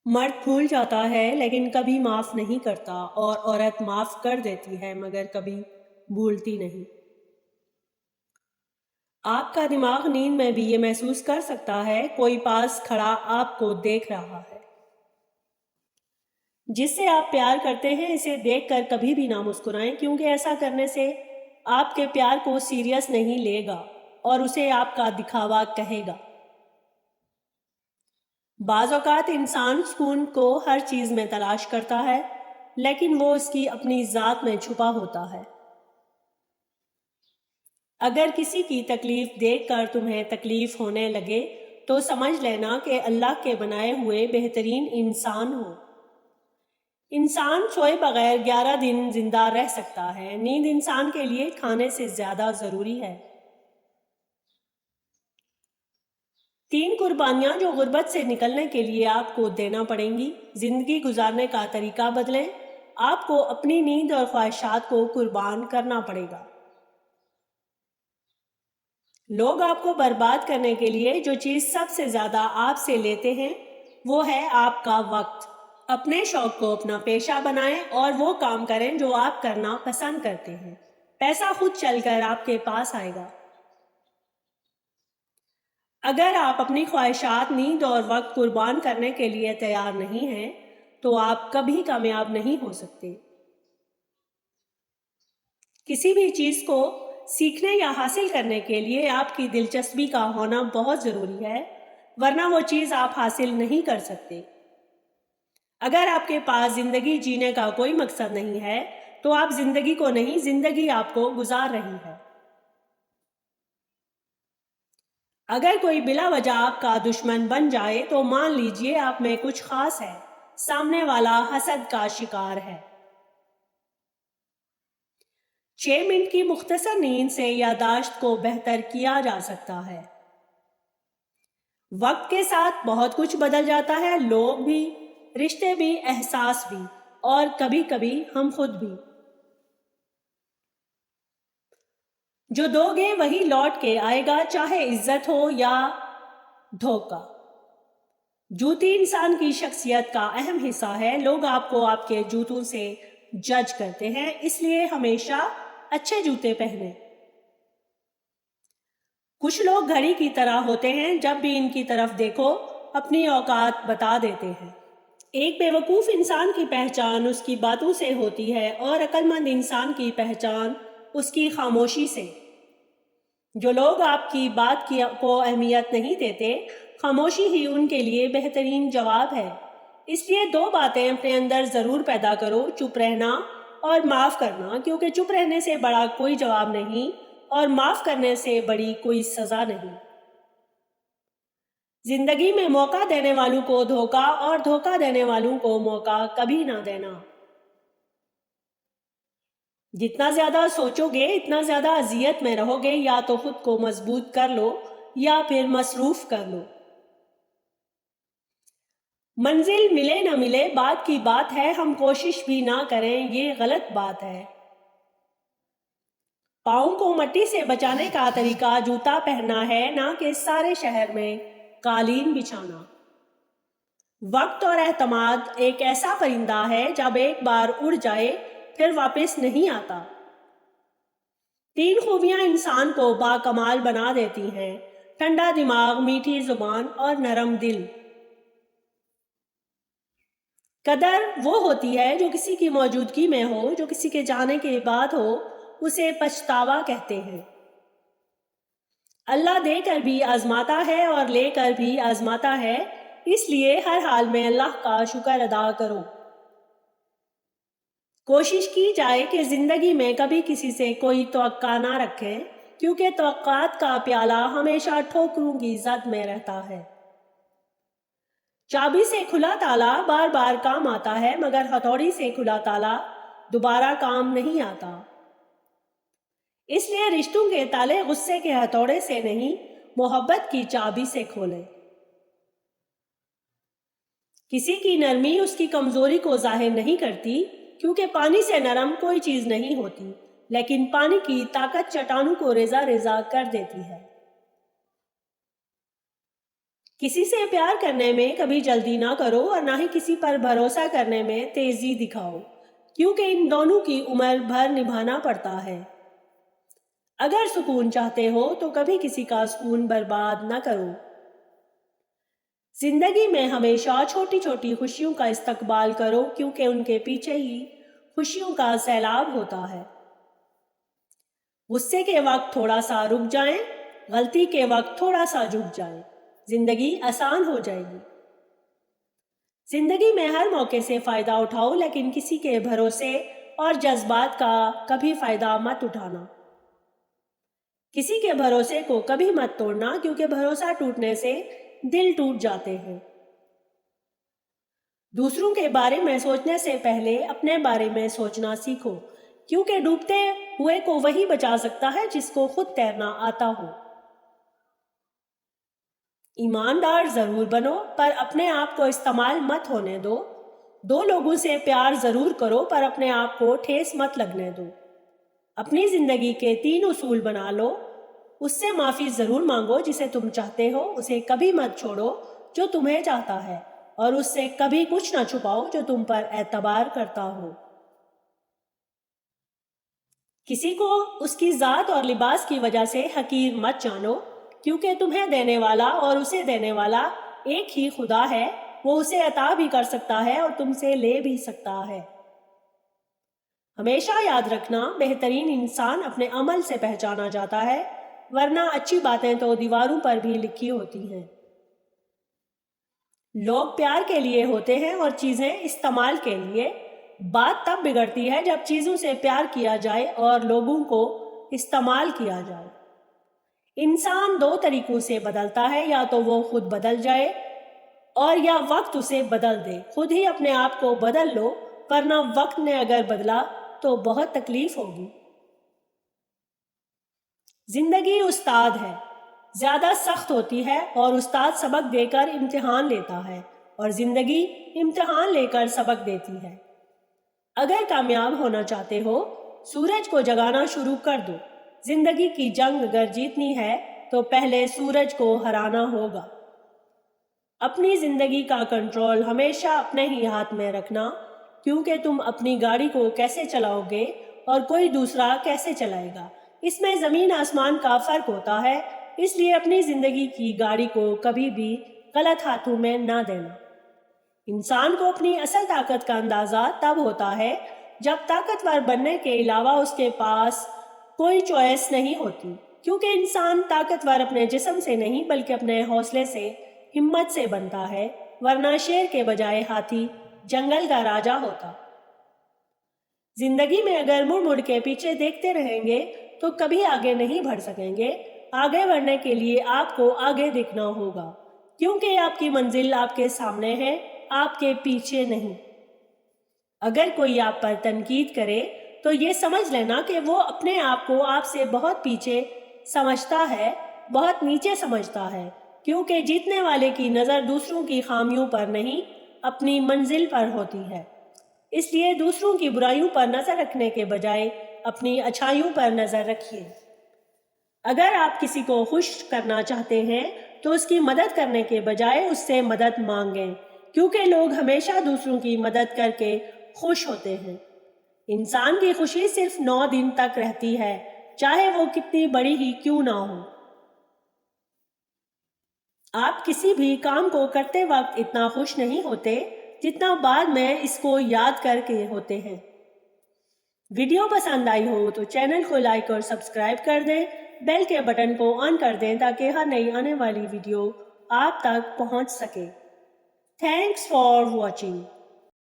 مرد بھول جاتا ہے لیکن کبھی معاف نہیں کرتا، اور عورت معاف کر دیتی ہے مگر کبھی بھولتی نہیں۔ آپ کا دماغ نیند میں بھی یہ محسوس کر سکتا ہے، کوئی پاس کھڑا آپ کو دیکھ رہا ہے۔ جس سے آپ پیار کرتے ہیں اسے دیکھ کر کبھی بھی نہ مسکرائیں، کیونکہ ایسا کرنے سے آپ کے پیار کو سیریس نہیں لے گا اور اسے آپ کا دکھاوا کہے گا۔ بعض اوقات انسان سکون کو ہر چیز میں تلاش کرتا ہے، لیکن وہ اس کی اپنی ذات میں چھپا ہوتا ہے۔ اگر کسی کی تکلیف دیکھ کر تمہیں تکلیف ہونے لگے تو سمجھ لینا کہ اللہ کے بنائے ہوئے بہترین انسان ہو۔ انسان سوئے بغیر 11 دن زندہ رہ سکتا ہے۔ نیند انسان کے لیے کھانے سے زیادہ ضروری ہے۔ 3 قربانیاں جو غربت سے نکلنے کے لیے آپ کو دینا پڑیں گی۔ زندگی گزارنے کا طریقہ بدلیں۔ آپ کو اپنی نیند اور خواہشات کو قربان کرنا پڑے گا۔ لوگ آپ کو برباد کرنے کے لیے جو چیز سب سے زیادہ آپ سے لیتے ہیں وہ ہے آپ کا وقت۔ اپنے شوق کو اپنا پیشہ بنائیں اور وہ کام کریں جو آپ کرنا پسند کرتے ہیں۔ پیسہ خود چل کر آپ کے پاس آئے گا۔ اگر آپ اپنی خواہشات، نیند اور وقت قربان کرنے کے لیے تیار نہیں ہیں تو آپ کبھی کامیاب نہیں ہو سکتے۔ کسی بھی چیز کو سیکھنے یا حاصل کرنے کے لیے آپ کی دلچسپی کا ہونا بہت ضروری ہے، ورنہ وہ چیز آپ حاصل نہیں کر سکتے۔ اگر آپ کے پاس زندگی جینے کا کوئی مقصد نہیں ہے تو آپ زندگی کو نہیں، زندگی آپ کو گزار رہی ہے۔ اگر کوئی بلا وجہ آپ کا دشمن بن جائے تو مان لیجئے آپ میں کچھ خاص ہے، سامنے والا حسد کا شکار ہے۔ 6 منٹ کی مختصر نیند سے یادداشت کو بہتر کیا جا سکتا ہے۔ وقت کے ساتھ بہت کچھ بدل جاتا ہے، لوگ بھی، رشتے بھی، احساس بھی، اور کبھی کبھی ہم خود بھی۔ جو دو گے وہی لوٹ کے آئے گا، چاہے عزت ہو یا دھوکہ۔ جوتی انسان کی شخصیت کا اہم حصہ ہے۔ لوگ آپ کو آپ کے جوتوں سے جج کرتے ہیں، اس لیے ہمیشہ اچھے جوتے پہنیں۔ کچھ لوگ گھڑی کی طرح ہوتے ہیں، جب بھی ان کی طرف دیکھو اپنی اوقات بتا دیتے ہیں۔ ایک بے وقوف انسان کی پہچان اس کی باتوں سے ہوتی ہے اور عقل مند انسان کی پہچان اس کی خاموشی سے۔ جو لوگ آپ کی بات کو اہمیت نہیں دیتے، خاموشی ہی ان کے لیے بہترین جواب ہے۔ اس لیے 2 باتیں اپنے اندر ضرور پیدا کرو، چپ رہنا اور معاف کرنا، کیونکہ چپ رہنے سے بڑا کوئی جواب نہیں اور معاف کرنے سے بڑی کوئی سزا نہیں۔ زندگی میں موقع دینے والوں کو دھوکہ اور دھوکہ دینے والوں کو موقع کبھی نہ دینا۔ جتنا زیادہ سوچو گے اتنا زیادہ اذیت میں رہو گے، یا تو خود کو مضبوط کر لو یا پھر مصروف کر لو۔ منزل ملے نہ ملے بات کی بات ہے، ہم کوشش بھی نہ کریں یہ غلط بات ہے۔ پاؤں کو مٹی سے بچانے کا طریقہ جوتا پہننا ہے، نہ کہ سارے شہر میں قالین بچھانا۔ وقت اور اعتماد ایک ایسا پرندہ ہے جب ایک بار اڑ جائے پھر واپس نہیں آتا۔ 3 خوبیاں انسان کو باکمال بنا دیتی ہیں: ٹھنڈا دماغ، میٹھی زبان اور نرم دل۔ قدر وہ ہوتی ہے جو کسی کی موجودگی میں ہو، جو کسی کے جانے کے بعد ہو اسے پچھتاوا کہتے ہیں۔ اللہ دے کر بھی آزماتا ہے اور لے کر بھی آزماتا ہے، اس لیے ہر حال میں اللہ کا شکر ادا کرو۔ کوشش کی جائے کہ زندگی میں کبھی کسی سے کوئی توقع نہ رکھیں، کیونکہ توقعات کا پیالہ ہمیشہ ٹھوکروں کی زد میں رہتا ہے۔ چابی سے کھلا تالا بار بار کام آتا ہے، مگر ہتھوڑی سے کھلا تالا دوبارہ کام نہیں آتا۔ اس لیے رشتوں کے تالے غصے کے ہتھوڑے سے نہیں، محبت کی چابی سے کھولیں۔ کسی کی نرمی اس کی کمزوری کو ظاہر نہیں کرتی، کیونکہ پانی سے نرم کوئی چیز نہیں ہوتی، لیکن پانی کی طاقت چٹانوں کو ریزہ ریزہ کر دیتی ہے۔ کسی سے پیار کرنے میں کبھی جلدی نہ کرو اور نہ ہی کسی پر بھروسہ کرنے میں تیزی دکھاؤ، کیونکہ ان دونوں کی عمر بھر نبھانا پڑتا ہے۔ اگر سکون چاہتے ہو تو کبھی کسی کا سکون برباد نہ کرو۔ زندگی میں ہمیشہ چھوٹی چھوٹی خوشیوں کا استقبال کرو، کیونکہ ان کے پیچھے ہی خوشیوں کا سیلاب ہوتا ہے۔ غصے کے وقت تھوڑا سا رک جائیں، غلطی کے وقت تھوڑا سا جھک جائیں، زندگی آسان ہو جائے گی۔ زندگی میں ہر موقع سے فائدہ اٹھاؤ، لیکن کسی کے بھروسے اور جذبات کا کبھی فائدہ مت اٹھانا۔ کسی کے بھروسے کو کبھی مت توڑنا، کیونکہ بھروسہ ٹوٹنے سے دل ٹوٹ جاتے ہیں۔ دوسروں کے بارے میں سوچنے سے پہلے اپنے بارے میں سوچنا سیکھو، کیونکہ ڈوبتے ہوئے کو وہی بچا سکتا ہے جس کو خود تیرنا آتا ہو۔ ایماندار ضرور بنو، پر اپنے آپ کو استعمال مت ہونے دو۔ دو لوگوں سے پیار ضرور کرو، پر اپنے آپ کو ٹھیس مت لگنے دو۔ اپنی زندگی کے 3 اصول بنا لو۔ اس سے معافی ضرور مانگو جسے تم چاہتے ہو، اسے کبھی مت چھوڑو جو تمہیں چاہتا ہے، اور اس سے کبھی کچھ نہ چھپاؤ جو تم پر اعتبار کرتا ہو۔ کسی کو اس کی ذات اور لباس کی وجہ سے حقیر مت جانو، کیونکہ تمہیں دینے والا اور اسے دینے والا ایک ہی خدا ہے۔ وہ اسے عطا بھی کر سکتا ہے اور تم سے لے بھی سکتا ہے۔ ہمیشہ یاد رکھنا، بہترین انسان اپنے عمل سے پہچانا جاتا ہے، ورنہ اچھی باتیں تو دیواروں پر بھی لکھی ہوتی ہیں۔ لوگ پیار کے لیے ہوتے ہیں اور چیزیں استعمال کے لیے۔ بات تب بگڑتی ہے جب چیزوں سے پیار کیا جائے اور لوگوں کو استعمال کیا جائے۔ انسان 2 طریقوں سے بدلتا ہے، یا تو وہ خود بدل جائے اور یا وقت اسے بدل دے۔ خود ہی اپنے آپ کو بدل لو، ورنہ وقت نے اگر بدلا تو بہت تکلیف ہوگی۔ زندگی استاد ہے، زیادہ سخت ہوتی ہے، اور استاد سبق دے کر امتحان لیتا ہے، اور زندگی امتحان لے کر سبق دیتی ہے۔ اگر کامیاب ہونا چاہتے ہو، سورج کو جگانا شروع کر دو۔ زندگی کی جنگ اگر جیتنی ہے تو پہلے سورج کو ہرانا ہوگا۔ اپنی زندگی کا کنٹرول ہمیشہ اپنے ہی ہاتھ میں رکھنا، کیونکہ تم اپنی گاڑی کو کیسے چلاؤ گے اور کوئی دوسرا کیسے چلائے گا، اس میں زمین آسمان کا فرق ہوتا ہے۔ اس لیے اپنی زندگی کی گاڑی کو کبھی بھی غلط ہاتھوں میں نہ دینا۔ انسان کو اپنی اصل طاقت کا اندازہ تب ہوتا ہے جب طاقتور بننے کے علاوہ اس کے پاس کوئی چوائس نہیں ہوتی، کیونکہ انسان طاقتور اپنے جسم سے نہیں بلکہ اپنے حوصلے سے، ہمت سے بنتا ہے، ورنہ شیر کے بجائے ہاتھی جنگل کا راجا ہوتا۔ زندگی میں اگر مڑ مڑ کے پیچھے دیکھتے رہیں گے تو کبھی آگے نہیں بڑھ سکیں گے۔ آگے بڑھنے کے لیے آپ کو آگے دیکھنا ہوگا، کیونکہ آپ کی منزل آپ کے سامنے ہے، آپ کے پیچھے نہیں۔ اگر کوئی آپ پر تنقید کرے تو یہ سمجھ لینا کہ وہ اپنے آپ کو آپ سے بہت پیچھے سمجھتا ہے، بہت نیچے سمجھتا ہے، کیونکہ جیتنے والے کی نظر دوسروں کی خامیوں پر نہیں، اپنی منزل پر ہوتی ہے۔ اس لیے دوسروں کی برائیوں پر نظر رکھنے کے بجائے اپنی اچھائیوں پر نظر رکھیے۔ اگر آپ کسی کو خوش کرنا چاہتے ہیں تو اس کی مدد کرنے کے بجائے اس سے مدد مانگیں، کیونکہ لوگ ہمیشہ دوسروں کی مدد کر کے خوش ہوتے ہیں۔ انسان کی خوشی صرف 9 دن تک رہتی ہے، چاہے وہ کتنی بڑی ہی کیوں نہ ہو۔ آپ کسی بھی کام کو کرتے وقت اتنا خوش نہیں ہوتے جتنا بعد میں اس کو یاد کر کے ہوتے ہیں۔ ویڈیو پسند آئی ہو تو چینل کو لائک اور سبسکرائب کر دیں، بیل کے بٹن کو آن کر دیں تاکہ ہر نئی آنے والی ویڈیو آپ تک پہنچ سکے۔ Thanks for watching.